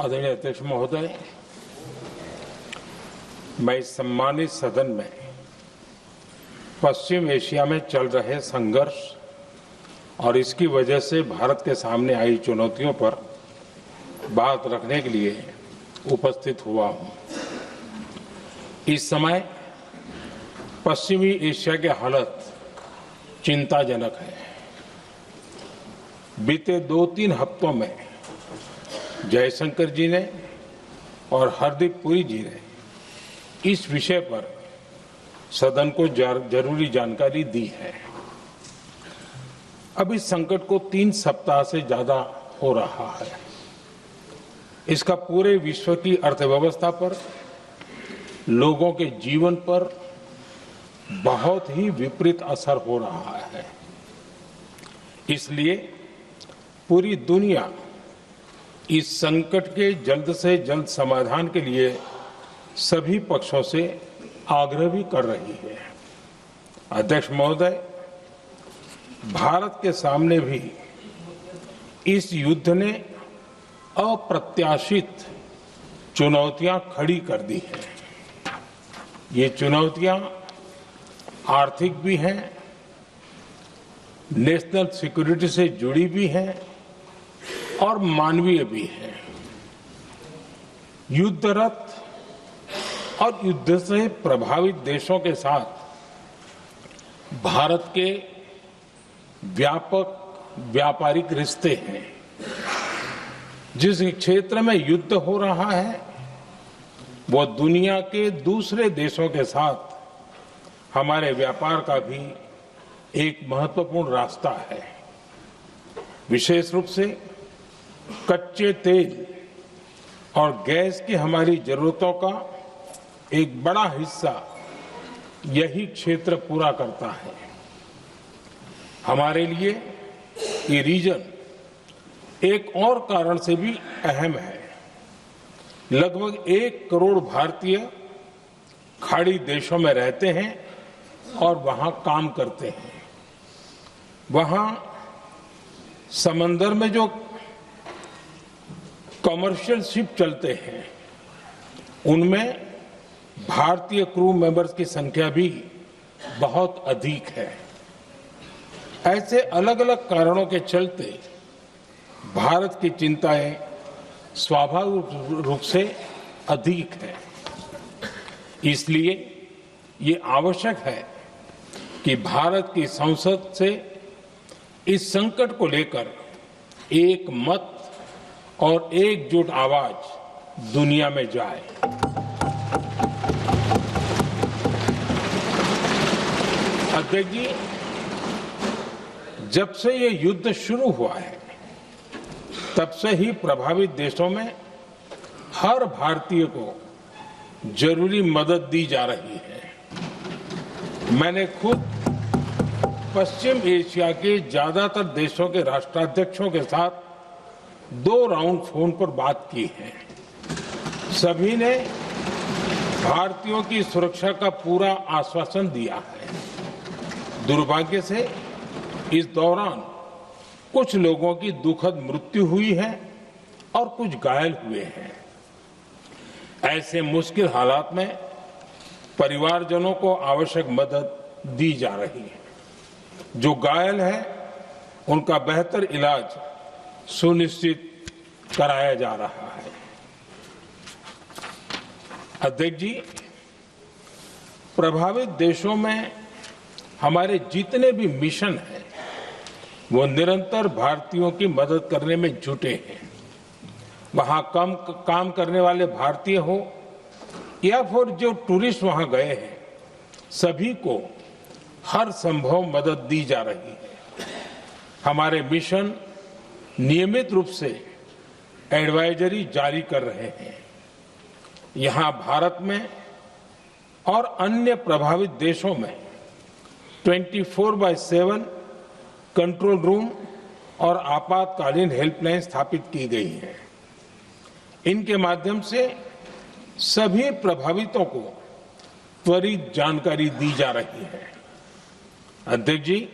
आदरणीय अध्यक्ष महोदय, मैं इस सम्मानित सदन में पश्चिम एशिया में चल रहे संघर्ष और इसकी वजह से भारत के सामने आई चुनौतियों पर बात रखने के लिए उपस्थित हुआ हूं। इस समय पश्चिमी एशिया की हालत चिंताजनक है। बीते 2-3 हफ्तों में जयशंकर जी ने और हरदीप पुरी जी ने इस विषय पर सदन को जरूरी जानकारी दी है। अब इस संकट को 3 सप्ताह से ज्यादा हो रहा है। इसका पूरे विश्व की अर्थव्यवस्था पर, लोगों के जीवन पर बहुत ही विपरीत असर हो रहा है। इसलिए पूरी दुनिया इस संकट के जल्द से जल्द समाधान के लिए सभी पक्षों से आग्रह भी कर रही है। अध्यक्ष महोदय, भारत के सामने भी इस युद्ध ने अप्रत्याशित चुनौतियां खड़ी कर दी हैं। ये चुनौतियां आर्थिक भी हैं, नेशनल सिक्योरिटी से जुड़ी भी हैं और मानवीय भी है। युद्धरत और युद्ध से प्रभावित देशों के साथ भारत के व्यापक व्यापारिक रिश्ते हैं। जिस क्षेत्र में युद्ध हो रहा है वो दुनिया के दूसरे देशों के साथ हमारे व्यापार का भी एक महत्वपूर्ण रास्ता है। विशेष रूप से कच्चे तेल और गैस की हमारी जरूरतों का एक बड़ा हिस्सा यही क्षेत्र पूरा करता है। हमारे लिए ये रीजन एक और कारण से भी अहम है। लगभग 1 करोड़ भारतीय खाड़ी देशों में रहते हैं और वहां काम करते हैं। वहां समंदर में जो कमर्शियल शिप चलते हैं उनमें भारतीय क्रू मेंबर्स की संख्या भी बहुत अधिक है। ऐसे अलग अलग कारणों के चलते भारत की चिंताएं स्वाभाविक रूप से अधिक है। इसलिए ये आवश्यक है कि भारत की संसद से इस संकट को लेकर एक मत और एकजुट आवाज दुनिया में जाए। अध्यक्ष जी, जब से ये युद्ध शुरू हुआ है तब से ही प्रभावित देशों में हर भारतीय को जरूरी मदद दी जा रही है। मैंने खुद पश्चिम एशिया के ज्यादातर देशों के राष्ट्राध्यक्षों के साथ 2 राउंड फोन पर बात की है। सभी ने भारतीयों की सुरक्षा का पूरा आश्वासन दिया है। दुर्भाग्य से इस दौरान कुछ लोगों की दुखद मृत्यु हुई है और कुछ घायल हुए हैं। ऐसे मुश्किल हालात में परिवारजनों को आवश्यक मदद दी जा रही है। जो घायल हैं उनका बेहतर इलाज सुनिश्चित कराया जा रहा है। अध्यक्ष जी, प्रभावित देशों में हमारे जितने भी मिशन हैं वो निरंतर भारतीयों की मदद करने में जुटे हैं। वहां काम करने वाले भारतीय हो या फिर जो टूरिस्ट वहां गए हैं, सभी को हर संभव मदद दी जा रही है। हमारे मिशन नियमित रूप से एडवाइजरी जारी कर रहे हैं। यहां भारत में और अन्य प्रभावित देशों में 24/7 कंट्रोल रूम और आपातकालीन हेल्पलाइन स्थापित की गई है। इनके माध्यम से सभी प्रभावितों को त्वरित जानकारी दी जा रही है। अध्यक्ष जी,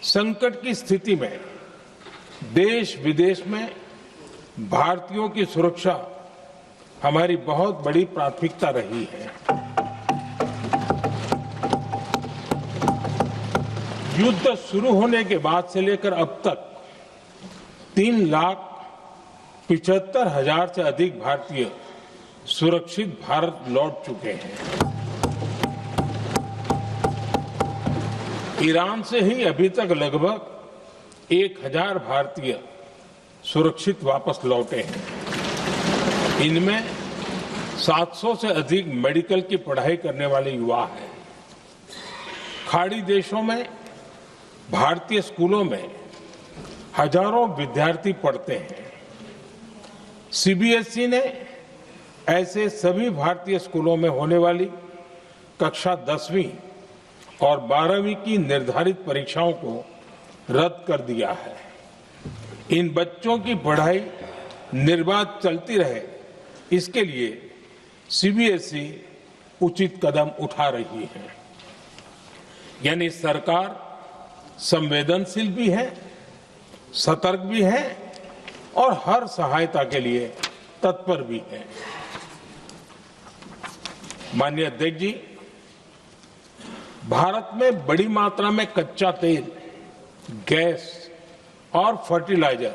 संकट की स्थिति में देश विदेश में भारतीयों की सुरक्षा हमारी बहुत बड़ी प्राथमिकता रही है। युद्ध शुरू होने के बाद से लेकर अब तक 3,75,000 से अधिक भारतीय सुरक्षित भारत लौट चुके हैं। ईरान से ही अभी तक लगभग 1,000 भारतीय सुरक्षित वापस लौटे हैं। इनमें 700 से अधिक मेडिकल की पढ़ाई करने वाले युवा हैं। खाड़ी देशों में भारतीय स्कूलों में हजारों विद्यार्थी पढ़ते हैं। सीबीएसई ने ऐसे सभी भारतीय स्कूलों में होने वाली कक्षा 10वीं और 12वीं की निर्धारित परीक्षाओं को रद्द कर दिया है। इन बच्चों की पढ़ाई निर्बाध चलती रहे, इसके लिए सीबीएसई उचित कदम उठा रही है। यानी सरकार संवेदनशील भी है, सतर्क भी है और हर सहायता के लिए तत्पर भी है। माननीय अध्यक्ष जी, भारत में बड़ी मात्रा में कच्चा तेल, गैस और फर्टिलाइजर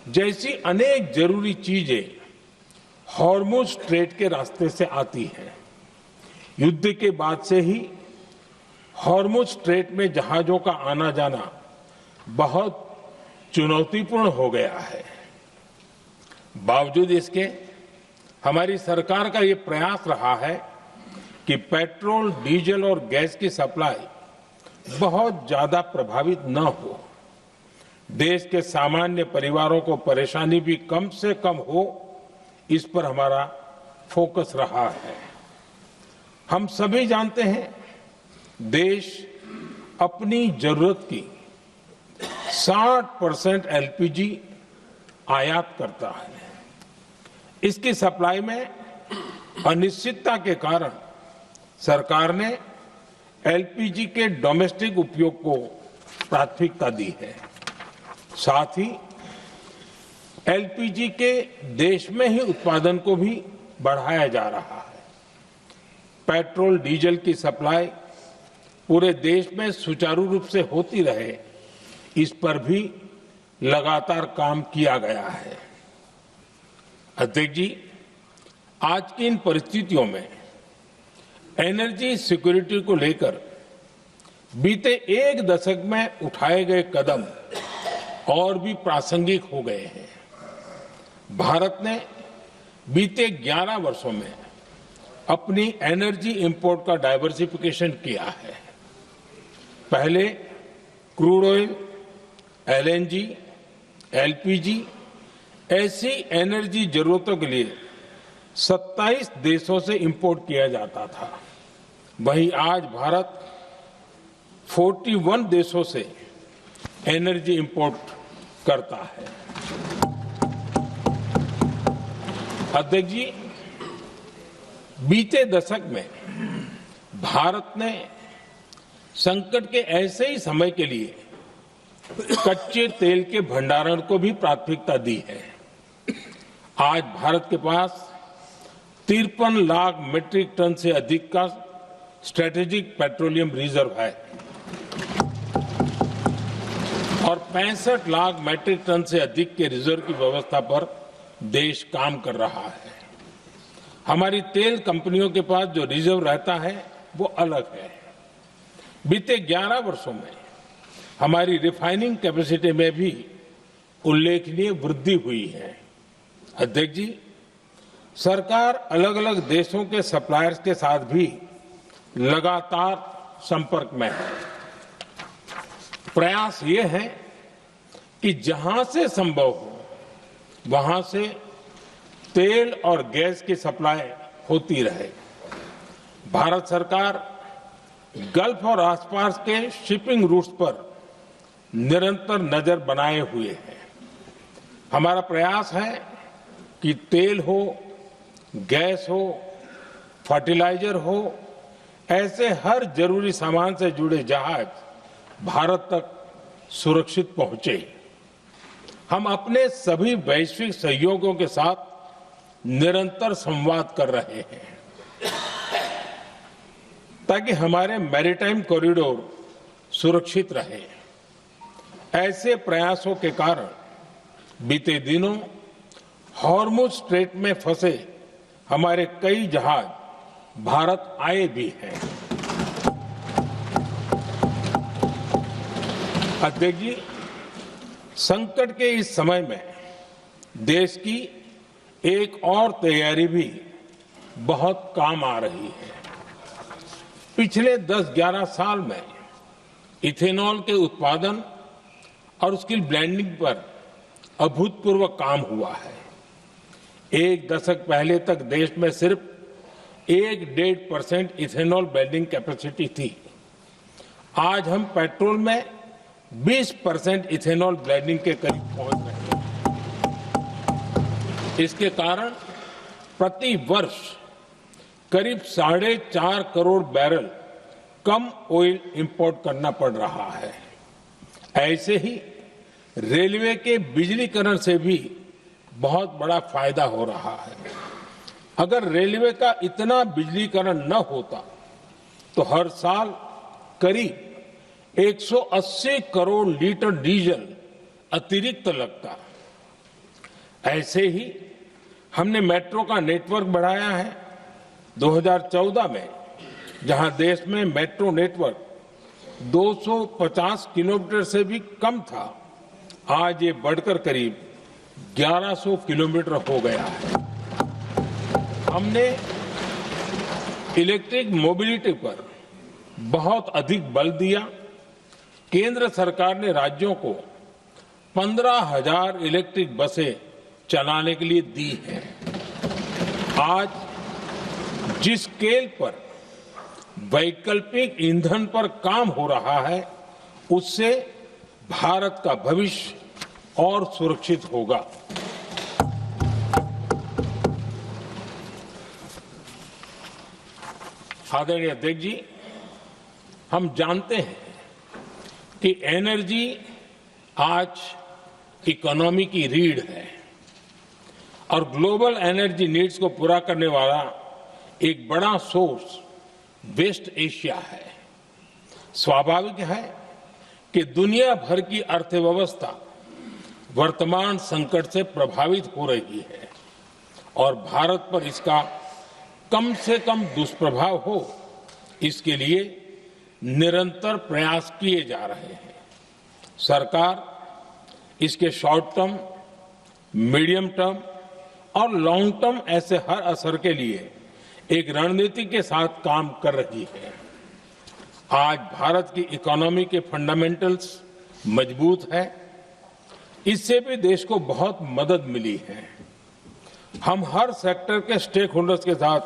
जैसी अनेक जरूरी चीजें हॉर्मुज स्ट्रेट के रास्ते से आती हैं। युद्ध के बाद से ही हॉर्मुज स्ट्रेट में जहाजों का आना जाना बहुत चुनौतीपूर्ण हो गया है। बावजूद इसके हमारी सरकार का ये प्रयास रहा है कि पेट्रोल, डीजल और गैस की सप्लाई बहुत ज्यादा प्रभावित न हो। देश के सामान्य परिवारों को परेशानी भी कम से कम हो, इस पर हमारा फोकस रहा है। हम सभी जानते हैं, देश अपनी जरूरत की 60% एलपीजी आयात करता है। इसकी सप्लाई में अनिश्चितता के कारण सरकार ने एलपीजी के डोमेस्टिक उपयोग को प्राथमिकता दी है। साथ ही एलपीजी के देश में ही उत्पादन को भी बढ़ाया जा रहा है। पेट्रोल, डीजल की सप्लाई पूरे देश में सुचारू रूप से होती रहे, इस पर भी लगातार काम किया गया है। अध्यक्ष जी, आज की इन परिस्थितियों में एनर्जी सिक्योरिटी को लेकर बीते एक दशक में उठाए गए कदम और भी प्रासंगिक हो गए हैं। भारत ने बीते 11 वर्षों में अपनी एनर्जी इंपोर्ट का डाइवर्सिफिकेशन किया है। पहले क्रूड ऑयल, एलएनजी, एलपीजी ऐसी एनर्जी जरूरतों के लिए 27 देशों से इंपोर्ट किया जाता था। वहीं आज भारत 41 देशों से एनर्जी इंपोर्ट करता है। अध्यक्ष जी, बीते दशक में भारत ने संकट के ऐसे ही समय के लिए कच्चे तेल के भंडारण को भी प्राथमिकता दी है। आज भारत के पास 53 लाख मीट्रिक टन से अधिक का स्ट्रेटेजिक पेट्रोलियम रिजर्व है और 65 लाख मीट्रिक टन से अधिक के रिजर्व की व्यवस्था पर देश काम कर रहा है। हमारी तेल कंपनियों के पास जो रिजर्व रहता है वो अलग है। बीते 11 वर्षों में हमारी रिफाइनिंग कैपेसिटी में भी उल्लेखनीय वृद्धि हुई है। अध्यक्ष जी, सरकार अलग अलग देशों के सप्लायर्स के साथ भी लगातार संपर्क में है। प्रयास ये है कि जहां से संभव हो वहां से तेल और गैस की सप्लाई होती रहे। भारत सरकार गल्फ और आसपास के शिपिंग रूट्स पर निरंतर नजर बनाए हुए है। हमारा प्रयास है कि तेल हो, गैस हो, फर्टिलाइजर हो, ऐसे हर जरूरी सामान से जुड़े जहाज भारत तक सुरक्षित पहुंचे। हम अपने सभी वैश्विक सहयोगियों के साथ निरंतर संवाद कर रहे हैं ताकि हमारे मैरीटाइम कॉरिडोर सुरक्षित रहे। ऐसे प्रयासों के कारण बीते दिनों हॉर्मुज स्ट्रेट में फंसे हमारे कई जहाज भारत आए भी हैं। अध्यक्ष जी, संकट के इस समय में देश की एक और तैयारी भी बहुत काम आ रही है। पिछले 10-11 साल में इथेनॉल के उत्पादन और उसकी ब्लेंडिंग पर अभूतपूर्व काम हुआ है। एक दशक पहले तक देश में सिर्फ 1-1.5% इथेनॉल ब्लेंडिंग कैपेसिटी थी। आज हम पेट्रोल में 20% इथेनॉल ब्लेंडिंग के करीब पहुंच रहे हैं। इसके कारण प्रति वर्ष करीब 4.5 करोड़ बैरल कम ऑयल इंपोर्ट करना पड़ रहा है। ऐसे ही रेलवे के बिजलीकरण से भी बहुत बड़ा फायदा हो रहा है। अगर रेलवे का इतना बिजलीकरण न होता तो हर साल करीब 180 करोड़ लीटर डीजल अतिरिक्त लगता। ऐसे ही हमने मेट्रो का नेटवर्क बढ़ाया है। 2014 में जहां देश में मेट्रो नेटवर्क 250 किलोमीटर से भी कम था, आज ये बढ़कर करीब 1100 किलोमीटर हो गया है। हमने इलेक्ट्रिक मोबिलिटी पर बहुत अधिक बल दिया। केंद्र सरकार ने राज्यों को 15,000 इलेक्ट्रिक बसें चलाने के लिए दी हैं। आज जिस स्केल पर वैकल्पिक ईंधन पर काम हो रहा है, उससे भारत का भविष्य और सुरक्षित होगा। आदरणीय अध्यक्ष जी, हम जानते हैं कि एनर्जी आज इकोनॉमी की रीढ़ है और ग्लोबल एनर्जी नीड्स को पूरा करने वाला एक बड़ा सोर्स वेस्ट एशिया है। स्वाभाविक है कि दुनिया भर की अर्थव्यवस्था वर्तमान संकट से प्रभावित हो रही है और भारत पर इसका कम से कम दुष्प्रभाव हो, इसके लिए निरंतर प्रयास किए जा रहे हैं। सरकार इसके शॉर्ट टर्म, मीडियम टर्म और लॉन्ग टर्म ऐसे हर असर के लिए एक रणनीति के साथ काम कर रही है। आज भारत की इकोनॉमी के फंडामेंटल्स मजबूत है। इससे भी देश को बहुत मदद मिली है। हम हर सेक्टर के स्टेक होल्डर्स के साथ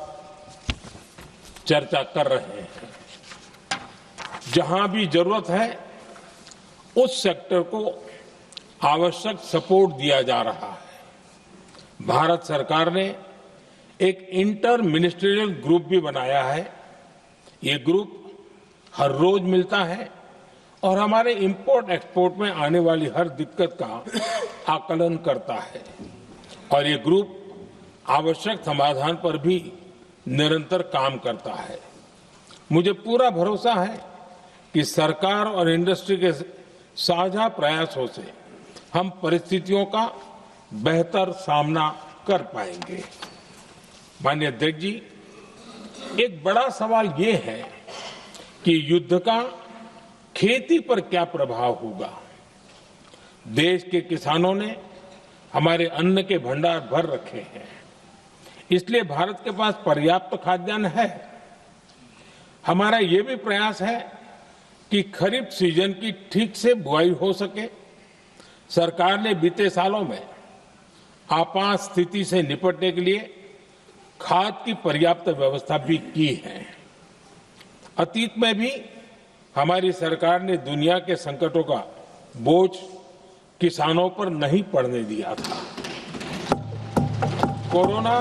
चर्चा कर रहे हैं। जहां भी जरूरत है उस सेक्टर को आवश्यक सपोर्ट दिया जा रहा है। भारत सरकार ने एक इंटर मिनिस्ट्रियल ग्रुप भी बनाया है। ये ग्रुप हर रोज मिलता है और हमारे इंपोर्ट एक्सपोर्ट में आने वाली हर दिक्कत का आकलन करता है और ये ग्रुप आवश्यक समाधान पर भी निरंतर काम करता है। मुझे पूरा भरोसा है कि सरकार और इंडस्ट्री के साझा प्रयासों से हम परिस्थितियों का बेहतर सामना कर पाएंगे। माननीय अध्यक्ष जी, एक बड़ा सवाल ये है कि युद्ध का खेती पर क्या प्रभाव होगा। देश के किसानों ने हमारे अन्न के भंडार भर रखे हैं, इसलिए भारत के पास पर्याप्त खाद्यान्न है। हमारा ये भी प्रयास है कि खरीफ सीजन की ठीक से बुआई हो सके। सरकार ने बीते सालों में आपात स्थिति से निपटने के लिए खाद की पर्याप्त व्यवस्था भी की है। अतीत में भी हमारी सरकार ने दुनिया के संकटों का बोझ किसानों पर नहीं पड़ने दिया था। कोरोना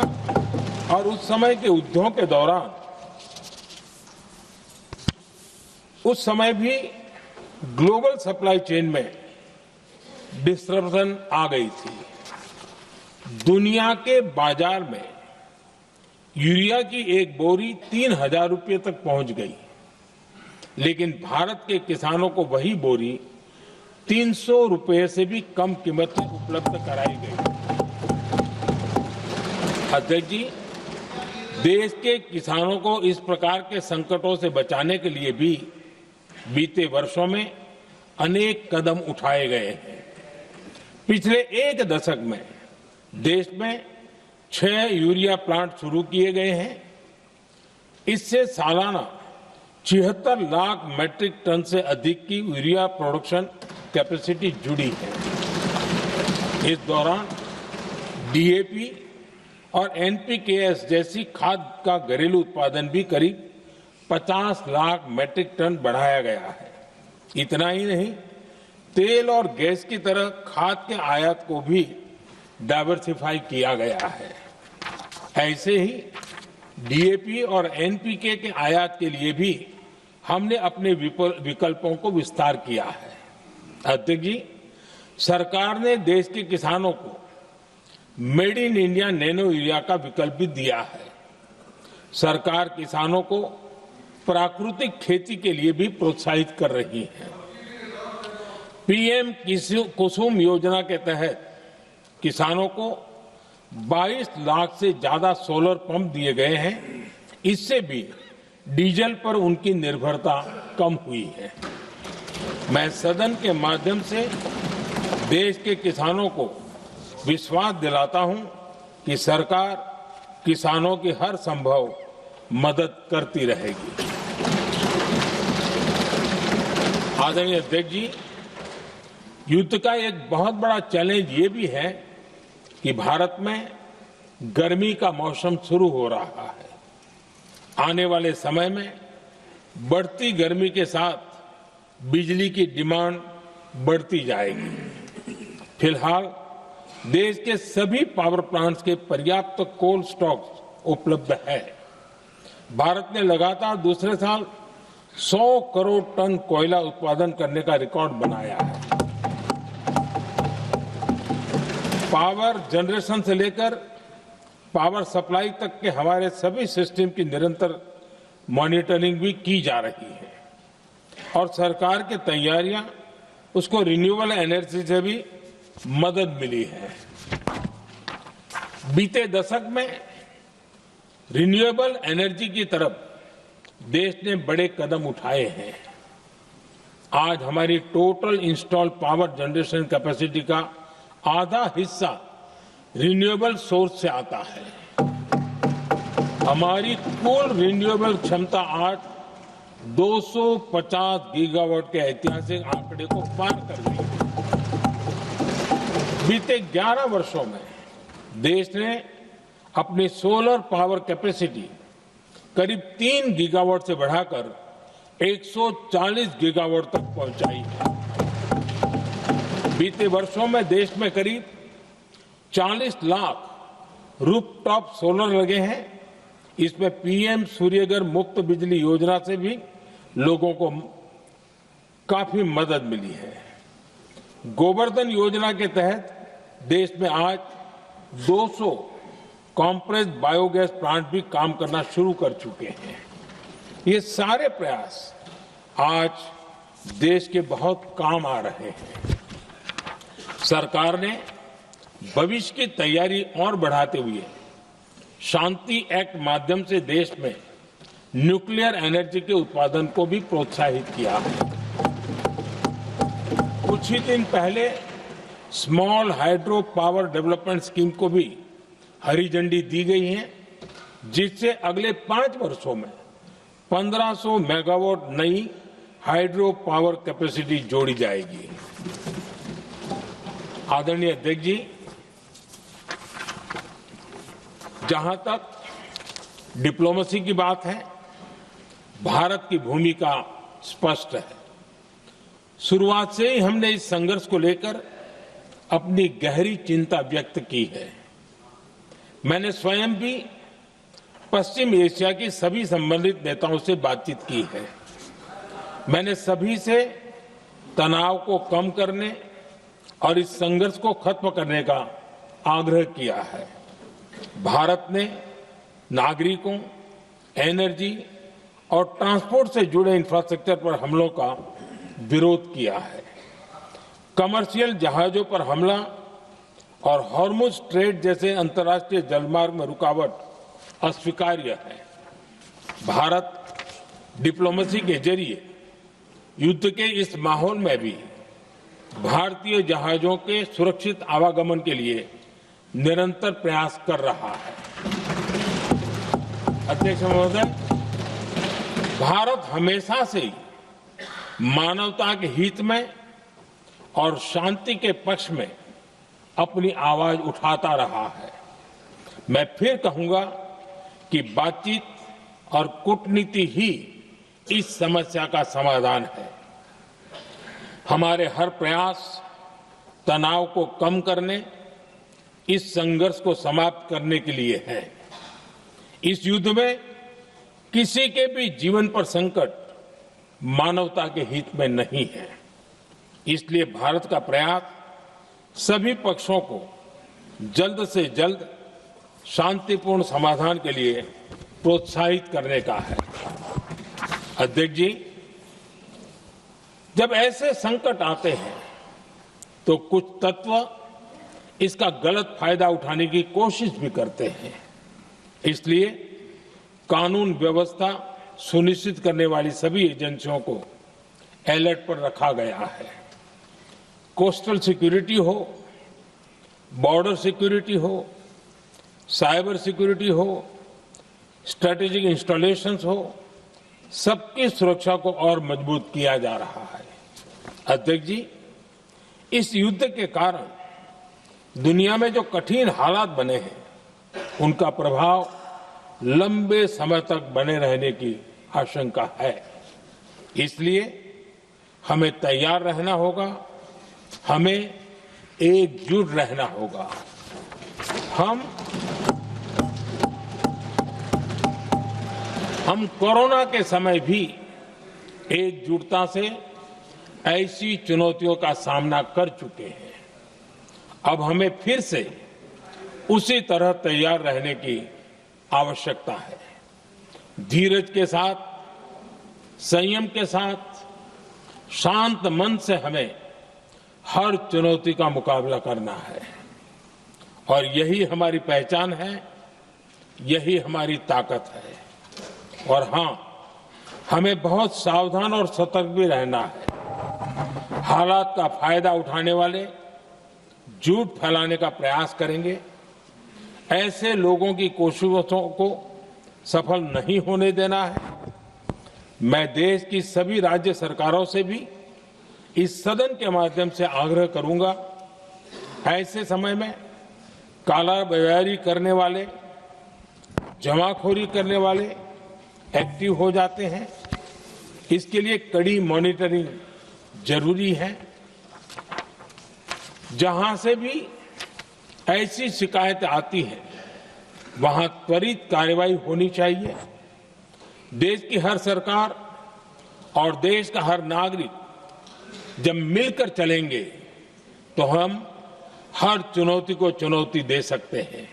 और उस समय के युद्धों के दौरान उस समय भी ग्लोबल सप्लाई चेन में डिस्ट्रप्शन आ गई थी। दुनिया के बाजार में यूरिया की एक बोरी 3,000 रुपये तक पहुंच गई, लेकिन भारत के किसानों को वही बोरी 300 रुपये से भी कम कीमत में उपलब्ध कराई गई। अध्यक्ष जी, देश के किसानों को इस प्रकार के संकटों से बचाने के लिए भी बीते वर्षों में अनेक कदम उठाए गए हैं। पिछले एक दशक में देश में 6 यूरिया प्लांट शुरू किए गए हैं। इससे सालाना 76 लाख मैट्रिक टन से अधिक की यूरिया प्रोडक्शन कैपेसिटी जुड़ी है। इस दौरान डीएपी और एनपीकेएस जैसी खाद का घरेलू उत्पादन भी करीब 50 लाख मैट्रिक टन बढ़ाया गया है। इतना ही नहीं, तेल और गैस की तरह खाद के आयात को भी डाइवर्सिफाई किया गया है। ऐसे ही डीएपी और एनपीके के आयात के लिए भी हमने अपने विकल्पों को विस्तार किया है। अध्यक्ष जी, सरकार ने देश के किसानों को made in India nano urea का विकल्प भी दिया है। सरकार किसानों को प्राकृतिक खेती के लिए भी प्रोत्साहित कर रही है। पीएम कुसुम योजना के तहत किसानों को 22 लाख से ज्यादा सोलर पंप दिए गए हैं। इससे भी डीजल पर उनकी निर्भरता कम हुई है। मैं सदन के माध्यम से देश के किसानों को विश्वास दिलाता हूं कि सरकार किसानों की हर संभव मदद करती रहेगी। आदरणीय अध्यक्ष जी, युद्ध का एक बहुत बड़ा चैलेंज ये भी है कि भारत में गर्मी का मौसम शुरू हो रहा है। आने वाले समय में बढ़ती गर्मी के साथ बिजली की डिमांड बढ़ती जाएगी। फिलहाल देश के सभी पावर प्लांट्स के पर्याप्त कोल स्टॉक उपलब्ध है। भारत ने लगातार दूसरे साल 100 करोड़ टन कोयला उत्पादन करने का रिकॉर्ड बनाया है। पावर जनरेशन से लेकर पावर सप्लाई तक के हमारे सभी सिस्टम की निरंतर मॉनिटरिंग भी की जा रही है और सरकार की तैयारियां उसको रिन्यूएबल एनर्जी से भी मदद मिली है। बीते दशक में रिन्यूएबल एनर्जी की तरफ देश ने बड़े कदम उठाए हैं। आज हमारी total installed power generation capacity का आधा हिस्सा रिन्यूएबल सोर्स से आता है। हमारी कुल रिन्यूएबल क्षमता आज 250 गीगावाट के ऐतिहासिक आंकड़े को पार कर गई है। बीते 11 वर्षों में देश ने अपनी सोलर पावर कैपेसिटी करीब 3 गीगावाट से बढ़ाकर 140 गीगावाट तक पहुंचाई है। बीते वर्षों में देश में करीब 40 लाख रूफटॉप सोलर लगे हैं। इसमें पीएम सूर्यघर मुफ्त बिजली योजना से भी लोगों को काफी मदद मिली है। गोवर्धन योजना के तहत देश में आज 200 कॉम्प्रेस्ड बायोगैस प्लांट भी काम करना शुरू कर चुके हैं। ये सारे प्रयास आज देश के बहुत काम आ रहे हैं। सरकार ने भविष्य की तैयारी और बढ़ाते हुए शांति एक्ट माध्यम से देश में न्यूक्लियर एनर्जी के उत्पादन को भी प्रोत्साहित किया है। कुछ ही दिन पहले small hydro power development scheme को भी हरी झंडी दी गई है, जिससे अगले 5 वर्षों में 1500 मेगावाट नई हाइड्रो पावर कैपेसिटी जोड़ी जाएगी। आदरणीय अध्यक्ष जी, जहां तक डिप्लोमेसी की बात है, भारत की भूमिका स्पष्ट है। शुरुआत से ही हमने इस संघर्ष को लेकर अपनी गहरी चिंता व्यक्त की है। मैंने स्वयं भी पश्चिम एशिया की सभी संबंधित नेताओं से बातचीत की है। मैंने सभी से तनाव को कम करने और इस संघर्ष को खत्म करने का आग्रह किया है। भारत ने नागरिकों, एनर्जी और ट्रांसपोर्ट से जुड़े इंफ्रास्ट्रक्चर पर हमलों का विरोध किया है। कमर्शियल जहाजों पर हमला और हॉर्मुज स्ट्रेट जैसे अंतर्राष्ट्रीय जलमार्ग में रुकावट अस्वीकार्य है। भारत डिप्लोमेसी के जरिए युद्ध के इस माहौल में भी भारतीय जहाजों के सुरक्षित आवागमन के लिए निरंतर प्रयास कर रहा है। अध्यक्ष महोदय, भारत हमेशा से ही मानवता के हित में और शांति के पक्ष में अपनी आवाज उठाता रहा है। मैं फिर कहूंगा कि बातचीत और कूटनीति ही इस समस्या का समाधान है। हमारे हर प्रयास तनाव को कम करने, इस संघर्ष को समाप्त करने के लिए है। इस युद्ध में किसी के भी जीवन पर संकट मानवता के हित में नहीं है। इसलिए भारत का प्रयास सभी पक्षों को जल्द से जल्द शांतिपूर्ण समाधान के लिए प्रोत्साहित करने का है। अध्यक्ष जी, जब ऐसे संकट आते हैं तो कुछ तत्व इसका गलत फायदा उठाने की कोशिश भी करते हैं। इसलिए कानून व्यवस्था सुनिश्चित करने वाली सभी एजेंसियों को अलर्ट पर रखा गया है। कोस्टल सिक्योरिटी हो, बॉर्डर सिक्योरिटी हो, साइबर सिक्योरिटी हो, स्ट्रेटेजिक इंस्टॉलेशंस हो, सबकी सुरक्षा को और मजबूत किया जा रहा है। अध्यक्ष जी, इस युद्ध के कारण दुनिया में जो कठिन हालात बने हैं, उनका प्रभाव लंबे समय तक बने रहने की आशंका है। इसलिए हमें तैयार रहना होगा, हमें एकजुट रहना होगा। हम कोरोना के समय भी एकजुटता से ऐसी चुनौतियों का सामना कर चुके हैं। अब हमें फिर से उसी तरह तैयार रहने की आवश्यकता है। धीरज के साथ, संयम के साथ, शांत मन से हमें हर चुनौती का मुकाबला करना है और यही हमारी पहचान है, यही हमारी ताकत है। और हां, हमें बहुत सावधान और सतर्क भी रहना है। हालात का फायदा उठाने वाले झूठ फैलाने का प्रयास करेंगे, ऐसे लोगों की कोशिशों को सफल नहीं होने देना है। मैं देश की सभी राज्य सरकारों से भी इस सदन के माध्यम से आग्रह करूंगा, ऐसे समय में कालाबाजारी करने वाले, जमाखोरी करने वाले एक्टिव हो जाते हैं। इसके लिए कड़ी मॉनिटरिंग जरूरी है। जहां से भी ऐसी शिकायतें आती हैं, वहां त्वरित कार्रवाई होनी चाहिए। देश की हर सरकार और देश का हर नागरिक जब मिलकर चलेंगे तो हम हर चुनौती को चुनौती दे सकते हैं।